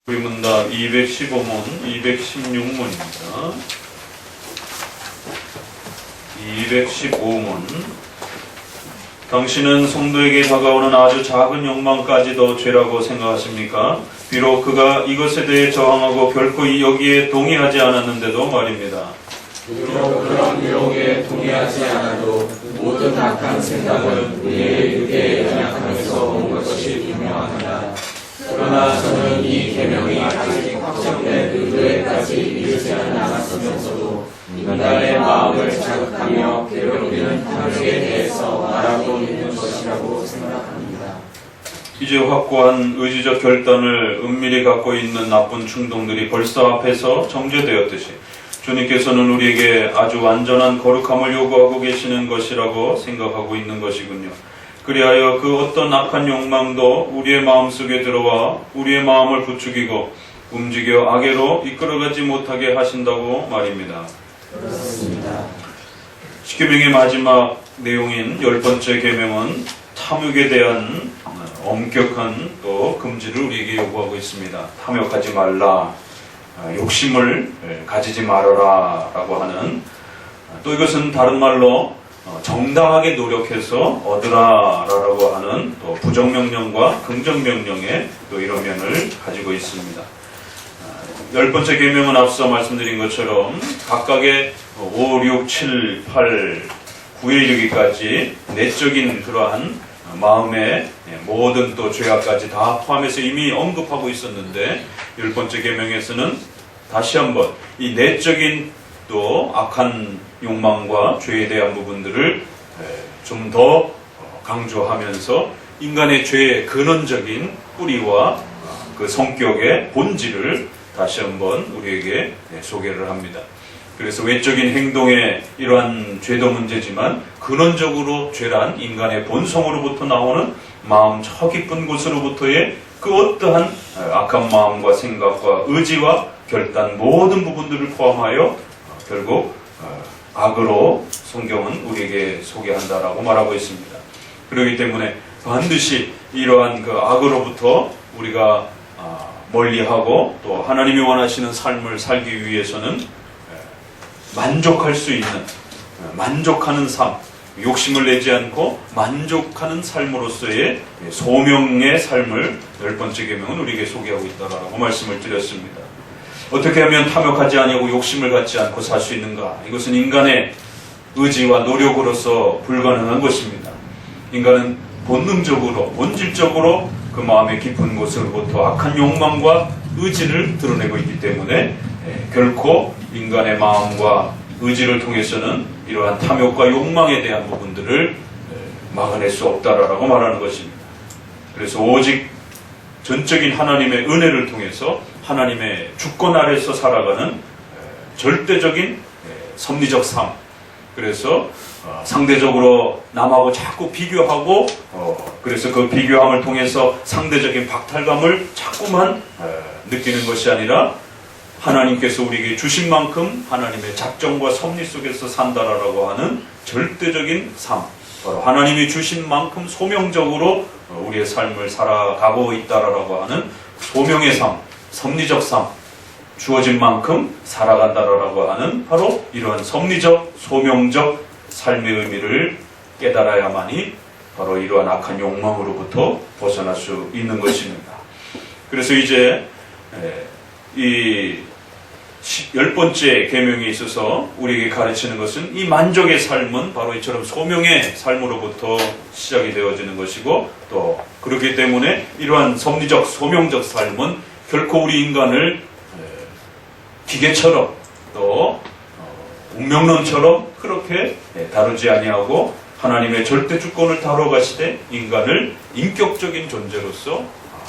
우리 문답 215문, 216문입니다. 215문. 당신은 성도에게 다가오는 아주 작은 욕망까지도 죄라고 생각하십니까? 비록 그가 이것에 대해 저항하고 결코 여기에 동의하지 않았는데도 말입니다. 비록 그런 유혹에 동의하지 않아도 모든 악한 생각은 우리의 육에 연약함에서 온 것이 분명합니다. 그러나 저는 이 계명이 아직 확정된 의도에까지 이르지 않았으면서도 인간의 마음을 자극하며 괴롭히는 탐욕에 대해서 말하고 있는 것이라고 생각합니다. 이제 확고한 의지적 결단을 은밀히 갖고 있는 나쁜 충동들이 벌써 앞에서 정죄되었듯이 주님께서는 우리에게 아주 완전한 거룩함을 요구하고 계시는 것이라고 생각하고 있는 것이군요. 그리하여 그 어떤 악한 욕망도 우리의 마음속에 들어와 우리의 마음을 부추기고 움직여 악애로 이끌어가지 못하게 하신다고 말입니다. 그렇습니다. 십계명의 마지막 내용인 10번째 계명은 탐욕에 대한 엄격한 또 금지를 우리에게 요구하고 있습니다. 탐욕하지 말라, 욕심을 가지지 말아라 라고 하는, 또 이것은 다른 말로 정당하게 노력해서 얻으라 라고 하는 또 부정명령과 긍정명령의 또 이런 면을 가지고 있습니다. 10번째 계명은 앞서 말씀드린 것처럼 각각의 5, 6, 7, 8, 9에 이르기까지 내적인 그러한 마음의 모든 또 죄악까지 다 포함해서 이미 언급하고 있었는데 10번째 계명에서는 다시 한번 이 내적인 또 악한 욕망과 죄에 대한 부분들을 좀 더 강조하면서 인간의 죄의 근원적인 뿌리와 그 성격의 본질을 다시 한번 우리에게 소개를 합니다. 그래서 외적인 행동의 이러한 죄도 문제지만 근원적으로 죄란 인간의 본성으로부터 나오는 마음 저 깊은 곳으로부터의 그 어떠한 악한 마음과 생각과 의지와 결단 모든 부분들을 포함하여 결국 악으로 성경은 우리에게 소개한다라고 말하고 있습니다. 그렇기 때문에 반드시 이러한 그 악으로부터 우리가 멀리하고 또 하나님이 원하시는 삶을 살기 위해서는 만족할 수 있는, 만족하는 삶, 욕심을 내지 않고 만족하는 삶으로서의 소명의 삶을 10번째 계명은 우리에게 소개하고 있다라고 말씀을 드렸습니다. 어떻게 하면 탐욕하지 아니하고 욕심을 갖지 않고 살 수 있는가? 이것은 인간의 의지와 노력으로서 불가능한 것입니다. 인간은 본능적으로, 본질적으로 그 마음의 깊은 곳으로부터 악한 욕망과 의지를 드러내고 있기 때문에 결코 인간의 마음과 의지를 통해서는 이러한 탐욕과 욕망에 대한 부분들을 막아낼 수 없다라고 말하는 것입니다. 그래서 오직 전적인 하나님의 은혜를 통해서 하나님의 주권 아래서 살아가는 절대적인 섭리적 삶, 그래서 상대적으로 남하고 자꾸 비교하고 그래서 그 비교함을 통해서 상대적인 박탈감을 자꾸만 느끼는 것이 아니라 하나님께서 우리에게 주신 만큼 하나님의 작정과 섭리 속에서 산다라고 하는 절대적인 삶, 바로 하나님이 주신 만큼 소명적으로 우리의 삶을 살아가고 있다라고 하는 소명의 삶, 섭리적 삶, 주어진 만큼 살아간다라고 하는 바로 이러한 섭리적, 소명적 삶의 의미를 깨달아야만이 바로 이러한 악한 욕망으로부터 벗어날 수 있는 것입니다. 그래서 이제 이 10번째 계명에 있어서 우리에게 가르치는 것은 이 만족의 삶은 바로 이처럼 소명의 삶으로부터 시작이 되어지는 것이고, 또 그렇기 때문에 이러한 섭리적, 소명적 삶은 결코 우리 인간을 기계처럼 또 운명론처럼 그렇게 다루지 아니하고 하나님의 절대 주권을 다뤄가시되 인간을 인격적인 존재로서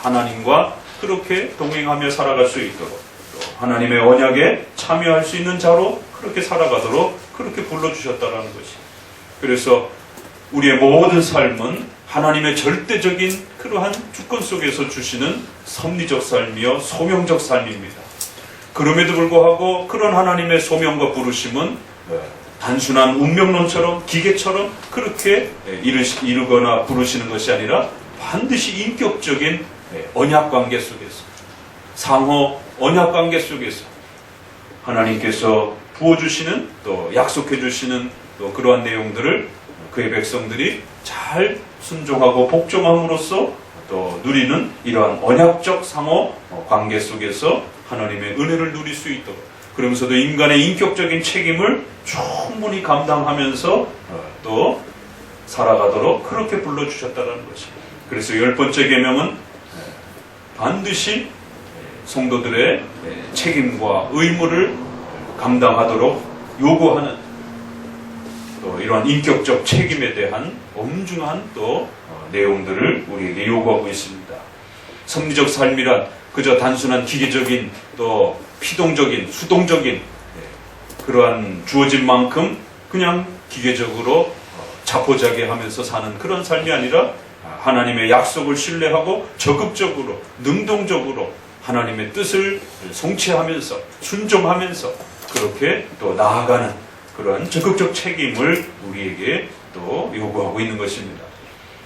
하나님과 그렇게 동행하며 살아갈 수 있도록, 또 하나님의 언약에 참여할 수 있는 자로 그렇게 살아가도록 그렇게 불러주셨다는 것이. 그래서 우리의 모든 삶은 하나님의 절대적인 그러한 주권 속에서 주시는 섭리적 삶이요 소명적 삶입니다. 그럼에도 불구하고 그런 하나님의 소명과 부르심은 단순한 운명론처럼 기계처럼 그렇게 이루거나 부르시는 것이 아니라 반드시 인격적인 언약관계 속에서 상호 언약 관계 속에서 하나님께서 부어주시는 또 약속해주시는 또 그러한 내용들을 그의 백성들이 잘 순종하고 복종함으로써 또 누리는 이러한 언약적 상호 관계 속에서 하나님의 은혜를 누릴 수 있도록, 그러면서도 인간의 인격적인 책임을 충분히 감당하면서 또 살아가도록 그렇게 불러주셨다는 것입니다. 그래서 10번째 계명은 반드시 성도들의 책임과 의무를 감당하도록 요구하는 또 이러한 인격적 책임에 대한 엄중한 또 내용들을 우리에게 요구하고 있습니다. 섭리적 삶이란 그저 단순한 기계적인 또 피동적인 수동적인 그러한 주어진 만큼 그냥 기계적으로 자포자기하면서 사는 그런 삶이 아니라 하나님의 약속을 신뢰하고 적극적으로 능동적으로 하나님의 뜻을 성취하면서 순종하면서 그렇게 또 나아가는 그러한 적극적 책임을 우리에게 또 요구하고 있는 것입니다.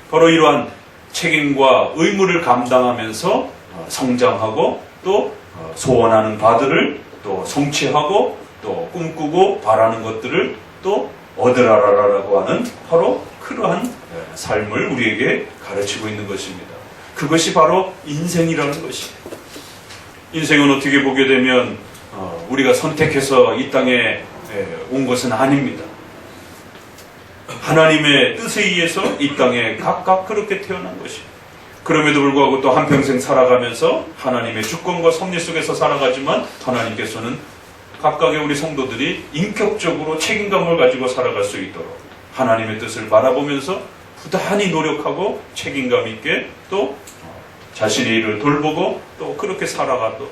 바로 이러한 책임과 의무를 감당하면서 성장하고 또 소원하는 바들을 또 성취하고 또 꿈꾸고 바라는 것들을 또 얻으라라고 하는 바로 그러한 삶을 우리에게 가르치고 있는 것입니다. 그것이 바로 인생이라는 것이에요. 인생은 어떻게 보게 되면 우리가 선택해서 이 땅에 온 것은 아닙니다. 하나님의 뜻에 의해서 이 땅에 각각 그렇게 태어난 것입니다. 그럼에도 불구하고 또 한평생 살아가면서 하나님의 주권과 섭리 속에서 살아가지만 하나님께서는 각각의 우리 성도들이 인격적으로 책임감을 가지고 살아갈 수 있도록 하나님의 뜻을 바라보면서 부단히 노력하고 책임감 있게 또 자신의 일을 돌보고 또 그렇게 살아가도록,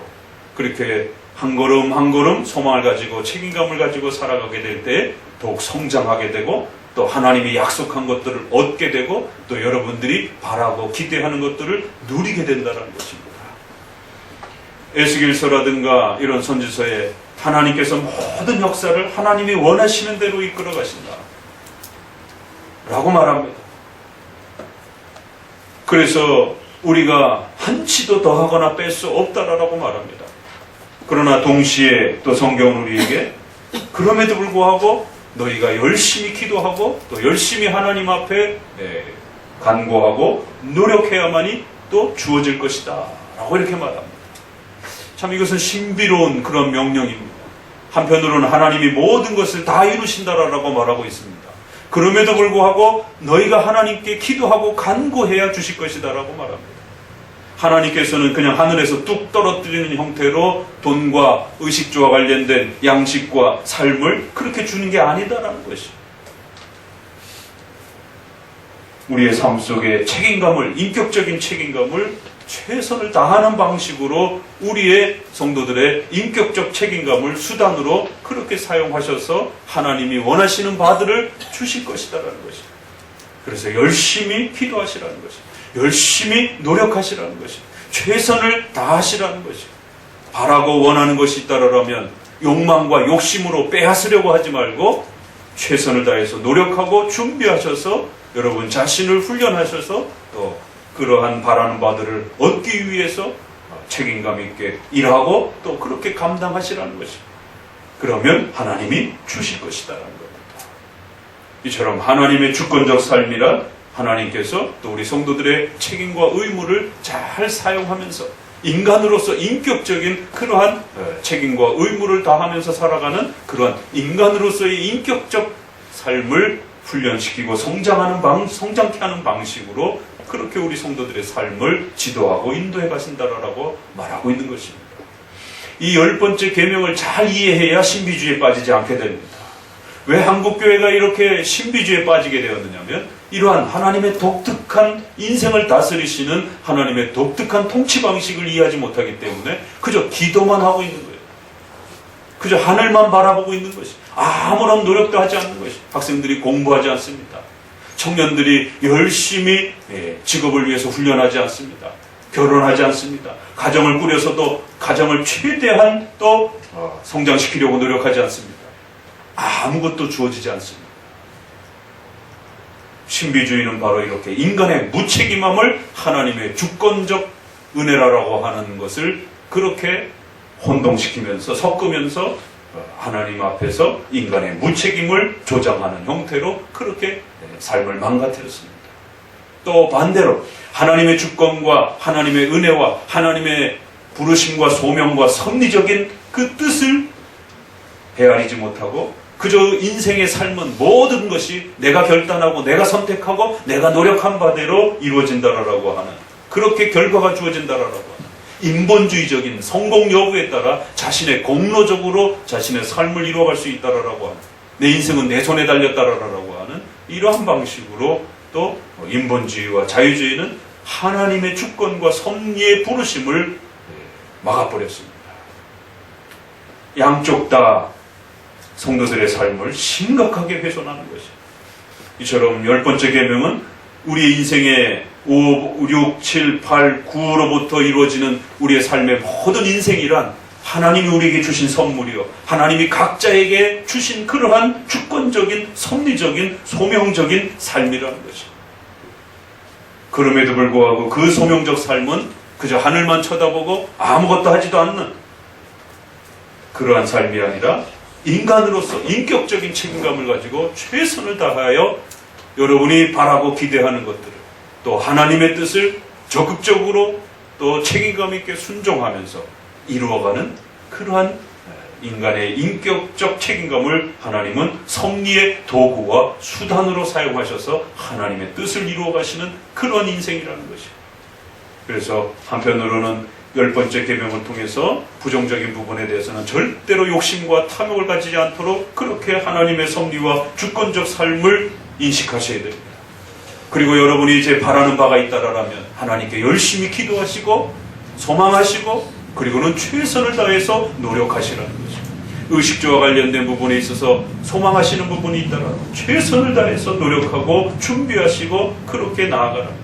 그렇게 한 걸음 한 걸음 소망을 가지고 책임감을 가지고 살아가게 될 때 더욱 성장하게 되고 또 하나님이 약속한 것들을 얻게 되고 또 여러분들이 바라고 기대하는 것들을 누리게 된다는 것입니다. 에스겔서라든가 이런 선지서에 하나님께서 모든 역사를 하나님이 원하시는 대로 이끌어 가신다 라고 말합니다. 그래서 우리가 한치도 더하거나 뺄 수 없다라고 말합니다. 그러나 동시에 또 성경은 우리에게 그럼에도 불구하고 너희가 열심히 기도하고 또 열심히 하나님 앞에 간구하고 노력해야만이 또 주어질 것이다 라고 이렇게 말합니다. 참 이것은 신비로운 그런 명령입니다. 한편으로는 하나님이 모든 것을 다 이루신다라고 말하고 있습니다. 그럼에도 불구하고 너희가 하나님께 기도하고 간구해야 주실 것이다라고 말합니다. 하나님께서는 그냥 하늘에서 뚝 떨어뜨리는 형태로 돈과 의식주와 관련된 양식과 삶을 그렇게 주는 게 아니다라는 것이죠. 우리의 삶 속에 책임감을, 인격적인 책임감을 최선을 다하는 방식으로 우리의 성도들의 인격적 책임감을 수단으로 그렇게 사용하셔서 하나님이 원하시는 바들을 주실 것이다라는 것이죠. 그래서 열심히 기도하시라는 것이죠. 열심히 노력하시라는 것이죠. 최선을 다하시라는 것이죠. 바라고 원하는 것이 있다라면 욕망과 욕심으로 빼앗으려고 하지 말고 최선을 다해서 노력하고 준비하셔서 여러분 자신을 훈련하셔서 또 그러한 바라는 바들을 얻기 위해서 책임감 있게 일하고 또 그렇게 감당하시라는 것입니다. 그러면 하나님이 주실 것이다라는 겁니다. 이처럼 하나님의 주권적 삶이란 하나님께서 또 우리 성도들의 책임과 의무를 잘 사용하면서 인간으로서 인격적인 그러한 책임과 의무를 다하면서 살아가는 그러한 인간으로서의 인격적 삶을 훈련시키고 성장케 하는 방식으로 그렇게 우리 성도들의 삶을 지도하고 인도해 가신다라고 말하고 있는 것입니다. 이 10번째 계명을 잘 이해해야 신비주의에 빠지지 않게 됩니다. 왜 한국교회가 이렇게 신비주의에 빠지게 되었느냐면 이러한 하나님의 독특한 인생을 다스리시는 하나님의 독특한 통치 방식을 이해하지 못하기 때문에 그저 기도만 하고 있는 거예요. 그저 하늘만 바라보고 있는 것이, 아무런 노력도 하지 않는 것이. 학생들이 공부하지 않습니다. 청년들이 열심히 직업을 위해서 훈련하지 않습니다. 결혼하지 않습니다. 가정을 꾸려서도 가정을 최대한 또 성장시키려고 노력하지 않습니다. 아무것도 주어지지 않습니다. 신비주의는 바로 이렇게 인간의 무책임함을 하나님의 주권적 은혜라고 하는 것을 그렇게 혼동시키면서 섞으면서 하나님 앞에서 인간의 무책임을 조장하는 형태로 그렇게 삶을 망가뜨렸습니다. 또 반대로 하나님의 주권과 하나님의 은혜와 하나님의 부르심과 소명과 섭리적인 그 뜻을 헤아리지 못하고 그저 인생의 삶은 모든 것이 내가 결단하고 내가 선택하고 내가 노력한 바대로 이루어진다라고 하는, 그렇게 결과가 주어진다라고 하는 인본주의적인 성공 여부에 따라 자신의 공로적으로 자신의 삶을 이루어갈 수 있다라고 하는, 내 인생은 내 손에 달렸다라고 하는 이러한 방식으로 또 인본주의와 자유주의는 하나님의 주권과 섭리의 부르심을 막아버렸습니다. 양쪽 다 성도들의 삶을 심각하게 훼손하는 것이죠. 이처럼 10번째 계명은 우리의 인생의 5, 6, 7, 8, 9로부터 이루어지는 우리의 삶의 모든 인생이란 하나님이 우리에게 주신 선물이요, 하나님이 각자에게 주신 그러한 주권적인, 섭리적인, 소명적인 삶이라는 것이죠. 그럼에도 불구하고 그 소명적 삶은 그저 하늘만 쳐다보고 아무것도 하지도 않는 그러한 삶이 아니라 인간으로서 인격적인 책임감을 가지고 최선을 다하여 여러분이 바라고 기대하는 것들을, 또 하나님의 뜻을 적극적으로 또 책임감 있게 순종하면서 이루어가는 그러한 인간의 인격적 책임감을 하나님은 섭리의 도구와 수단으로 사용하셔서 하나님의 뜻을 이루어 가시는 그러한 인생이라는 것이에요. 그래서 한편으로는 10번째 계명을 통해서 부정적인 부분에 대해서는 절대로 욕심과 탐욕을 가지지 않도록 그렇게 하나님의 섭리와 주권적 삶을 인식하셔야 됩니다. 그리고 여러분이 이제 바라는 바가 있다라면 하나님께 열심히 기도하시고 소망하시고 그리고는 최선을 다해서 노력하시라는 거죠. 의식주와 관련된 부분에 있어서 소망하시는 부분이 있다면 최선을 다해서 노력하고 준비하시고 그렇게 나아가라는 거죠.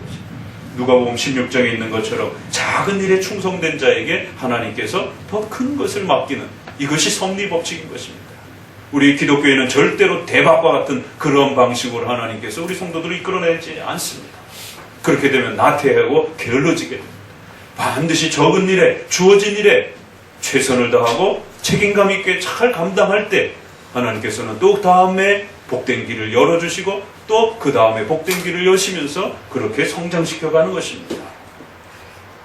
누가복음 16장에 있는 것처럼 작은 일에 충성된 자에게 하나님께서 더 큰 것을 맡기는, 이것이 섭리 법칙인 것입니다. 우리 기독교에는 절대로 대박과 같은 그런 방식으로 하나님께서 우리 성도들을 이끌어내지 않습니다. 그렇게 되면 나태하고 게을러지게 됩니다. 반드시 적은 일에, 주어진 일에 최선을 다하고 책임감 있게 잘 감당할 때 하나님께서는 또 다음에 복된 길을 열어주시고 또 그 다음에 복된 길을 여시면서 그렇게 성장시켜가는 것입니다.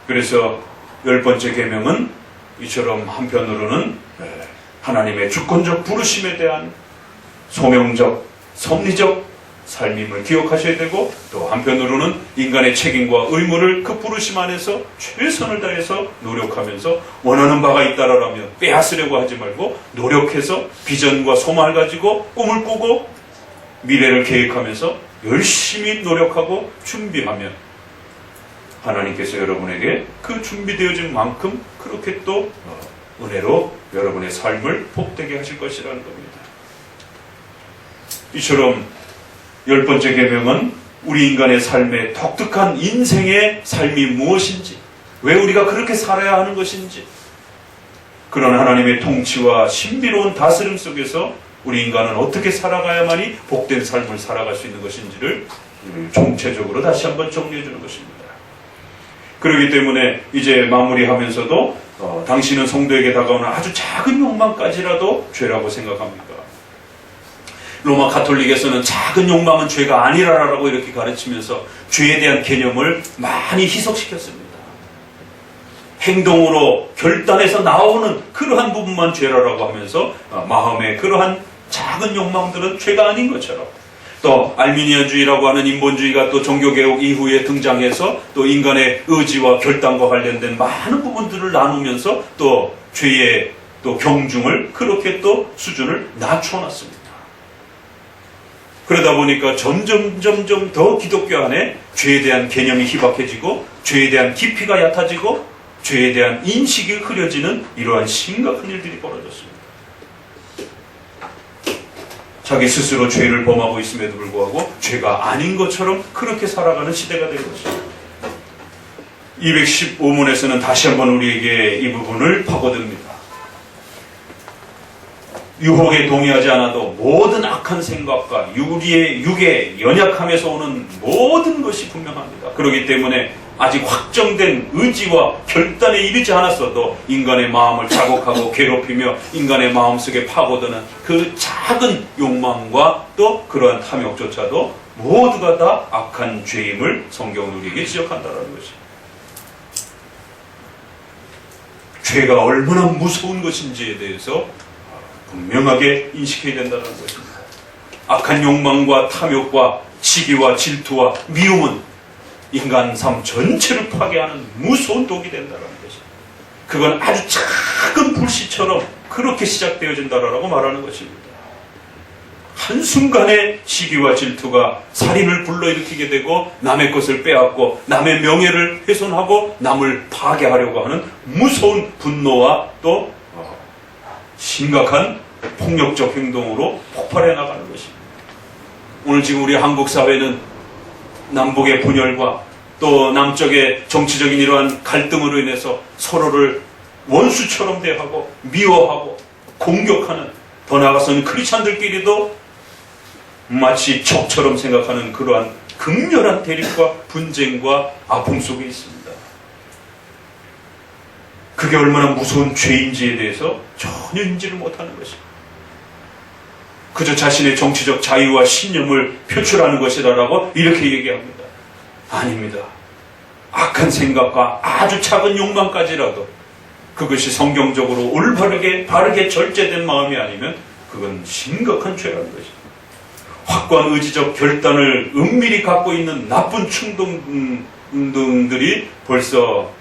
그래서 10번째 계명은 이처럼 한편으로는 하나님의 주권적 부르심에 대한 소명적, 섭리적 삶임을 기억하셔야 되고, 또 한편으로는 인간의 책임과 의무를 그 부르심 안에서 최선을 다해서 노력하면서 원하는 바가 있다라면 빼앗으려고 하지 말고 노력해서 비전과 소망을 가지고 꿈을 꾸고 미래를 계획하면서 열심히 노력하고 준비하면 하나님께서 여러분에게 그 준비되어진 만큼 그렇게 또 은혜로 여러분의 삶을 복되게 하실 것이라는 겁니다. 이처럼 10번째 계명은 우리 인간의 삶의 독특한 인생의 삶이 무엇인지, 왜 우리가 그렇게 살아야 하는 것인지, 그런 하나님의 통치와 신비로운 다스림 속에서 우리 인간은 어떻게 살아가야만이 복된 삶을 살아갈 수 있는 것인지를 총체적으로 다시 한번 정리해 주는 것입니다. 그렇기 때문에 이제 마무리하면서도 당신은 성도에게 다가오는 아주 작은 욕망까지라도 죄라고 생각합니까? 로마 가톨릭에서는 작은 욕망은 죄가 아니라라고 이렇게 가르치면서 죄에 대한 개념을 많이 희석시켰습니다. 행동으로 결단해서 나오는 그러한 부분만 죄라라고 하면서 마음의 그러한 작은 욕망들은 죄가 아닌 것처럼, 또 알미니안주의라고 하는 인본주의가 또 종교개혁 이후에 등장해서 또 인간의 의지와 결단과 관련된 많은 부분들을 나누면서 또 죄의 또 경중을 그렇게 또 수준을 낮춰놨습니다. 그러다 보니까 점점 더 기독교 안에 죄에 대한 개념이 희박해지고 죄에 대한 깊이가 얕아지고 죄에 대한 인식이 흐려지는 이러한 심각한 일들이 벌어졌습니다. 자기 스스로 죄를 범하고 있음에도 불구하고 죄가 아닌 것처럼 그렇게 살아가는 시대가 된 것입니다. 215문에서는 다시 한번 우리에게 이 부분을 파고듭니다. 유혹에 동의하지 않아도 모든 악한 생각과 우리의 육의 연약함에서 오는 모든 것이 분명합니다. 그렇기 때문에 아직 확정된 의지와 결단에 이르지 않았어도 인간의 마음을 자극하고 괴롭히며 인간의 마음속에 파고드는 그 작은 욕망과 또 그러한 탐욕조차도 모두가 다 악한 죄임을 성경은 우리에게 지적한다는 것입니다. 죄가 얼마나 무서운 것인지에 대해서 분명하게 인식해야 된다는 것입니다. 악한 욕망과 탐욕과 시기와 질투와 미움은 인간 삶 전체를 파괴하는 무서운 독이 된다는 것입니다. 그건 아주 작은 불씨처럼 그렇게 시작되어진다라고 말하는 것입니다. 한순간에 시기와 질투가 살인을 불러일으키게 되고 남의 것을 빼앗고 남의 명예를 훼손하고 남을 파괴하려고 하는 무서운 분노와 또 심각한 폭력적 행동으로 폭발해 나가는 것입니다. 오늘 지금 우리 한국 사회는 남북의 분열과 또 남쪽의 정치적인 이러한 갈등으로 인해서 서로를 원수처럼 대하고 미워하고 공격하는, 더 나아가서는 크리스찬들끼리도 마치 적처럼 생각하는 그러한 극렬한 대립과 분쟁과 아픔 속에 있습니다. 그게 얼마나 무서운 죄인지에 대해서 전혀 인지를 못하는 것입니다. 그저 자신의 정치적 자유와 신념을 표출하는 것이라고 이렇게 얘기합니다. 아닙니다. 악한 생각과 아주 작은 욕망까지라도 그것이 성경적으로 올바르게 바르게 절제된 마음이 아니면 그건 심각한 죄라는 것입니다. 확고한 의지적 결단을 은밀히 갖고 있는 나쁜 충동들이 벌써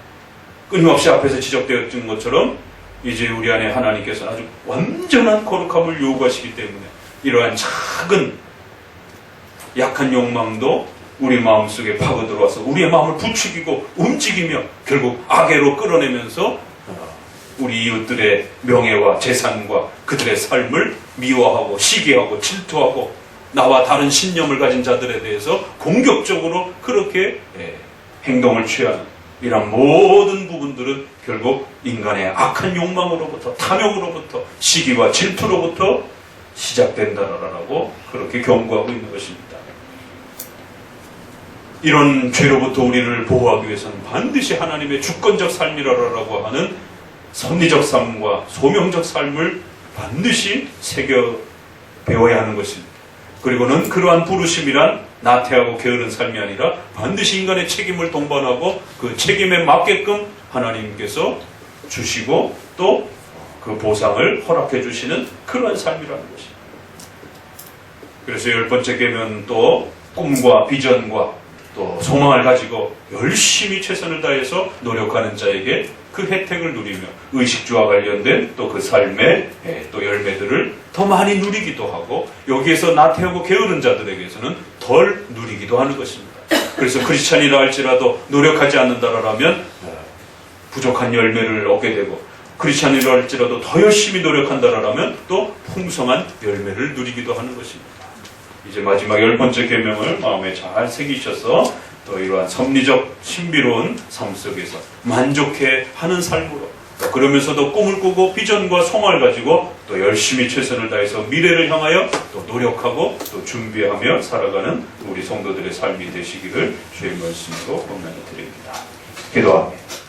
끊임없이 앞에서 지적되었던 것처럼 이제 우리 안에 하나님께서는 아주 완전한 거룩함을 요구하시기 때문에 이러한 작은 약한 욕망도 우리 마음속에 파고들어와서 우리의 마음을 부추기고 움직이며 결국 악애로 끌어내면서 우리 이웃들의 명예와 재산과 그들의 삶을 미워하고 시기하고 질투하고 나와 다른 신념을 가진 자들에 대해서 공격적으로 그렇게 행동을 취하는 이런 모든 부분들은 결국 인간의 악한 욕망으로부터 탐욕으로부터 시기와 질투로부터 시작된다라고 그렇게 경고하고 있는 것입니다. 이런 죄로부터 우리를 보호하기 위해서는 반드시 하나님의 주권적 삶이라고 하는 섭리적 삶과 소명적 삶을 반드시 새겨 배워야 하는 것입니다. 그리고는 그러한 부르심이란 나태하고 게으른 삶이 아니라 반드시 인간의 책임을 동반하고 그 책임에 맞게끔 하나님께서 주시고 또 그 보상을 허락해 주시는 그러한 삶이라는 것입니다. 그래서 10번째 계명은 또 꿈과 비전과 또 소망을 가지고 열심히 최선을 다해서 노력하는 자에게 그 혜택을 누리며 의식주와 관련된 또 그 삶의 또 열매들을 더 많이 누리기도 하고 여기에서 나태하고 게으른 자들에게서는 덜 누리기도 하는 것입니다. 그래서 크리스찬이라 할지라도 노력하지 않는다라면 부족한 열매를 얻게 되고 크리스찬이라 할지라도 더 열심히 노력한다라면 또 풍성한 열매를 누리기도 하는 것입니다. 이제 마지막 10번째 계명을 마음에 잘 새기셔서 또 이러한 섭리적 신비로운 삶 속에서 만족해 하는 삶으로 또 그러면서도 꿈을 꾸고 비전과 소망을 가지고 또 열심히 최선을 다해서 미래를 향하여 또 노력하고 또 준비하며 살아가는 우리 성도들의 삶이 되시기를 주의 말씀으로 권면해 드립니다. 기도합니다.